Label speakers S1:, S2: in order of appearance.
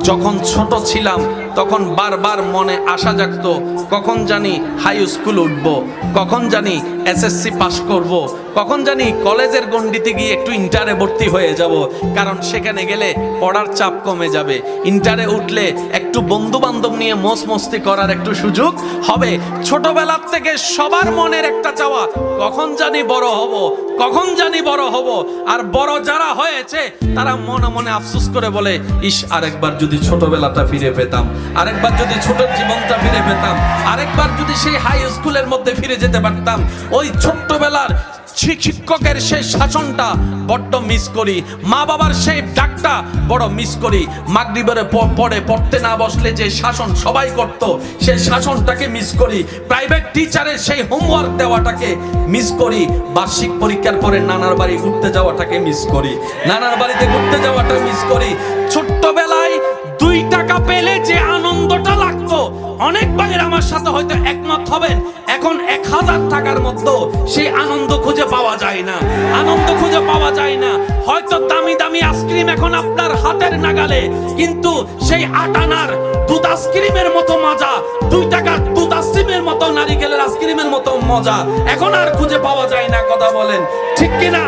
S1: যখন ছোট ছিলাম তখন বারবার মনে আশা জাগতো, কখন জানি হাই স্কুল উঠবো, কখন জানি এসএসসি পাশ করব, কখন জানি কলেজের গণ্ডিতে গিয়ে একটু ইন্টারে ভর্তি হয়ে যাব, কারণ সেখানে গেলে পড়ার চাপ কমে যাবে। ইন্টারে উঠলে একটু বন্ধু বান্ধব নিয়ে মস্ত মস্তি করার একটু সুযোগ হবে। ছোটবেলার থেকে সবার মনের একটা চাওয়া, কখন জানি বড় হব, কখন জানি বড় হব। আর বড় যারা হয়েছে তারা মনে মনে আফসোস করে বলে, ইস আরেকবার যদি ছোটবেলাটা ফিরে পেতাম, আরেকবার যদি ছোট জীবনটা ফিরে পেতাম, আরেকবার যদি সেই হাই স্কুলের মধ্যে ফিরে যেতে পারতাম। ওই ছোট্টবেলার শিক্ষকের সেই শাসনটা বড্ড মিস করি, মা বাবার সেই ডাকটা বড় মিস করি। মাগরিবের পরে পড়তে না বসলে যে শাসন সবাই করত, সেই শাসনটাকে মিস করি। প্রাইভেট টিচারের সেই হোমওয়ার্ক দেওয়াটাকে মিস করি। বার্ষিক পরীক্ষার পরে নানার বাড়ি ঘুরতে যাওয়াটাকে মিস করি, নানার বাড়িতে ঘুরতে যাওয়াটা মিস করি। ছোট্টবেলায় 2 টাকা পেলে যে আনন্দটা লাগতো, অনেক ভাইয়ের আমার সাথে হয়তো একমত হবেন, এখন 1000 টাকার মধ্যে সেই আনন্দ খুঁজে পাওয়া যায় না, আনন্দ খুঁজে পাওয়া যায় না। হয়তো দামি দামি আইসক্রিম এখন আপনার হাতের নাগালে, কিন্তু সেই 8 আনার দুধ আইসক্রিমের মতো মজা, 2 টাকার দুধ আইসক্রিমের মতো, নারিকেলের আইসক্রিমের মতো মজা এখন আর খুঁজে পাওয়া যায় না। কথা বলেন ঠিক কিনা?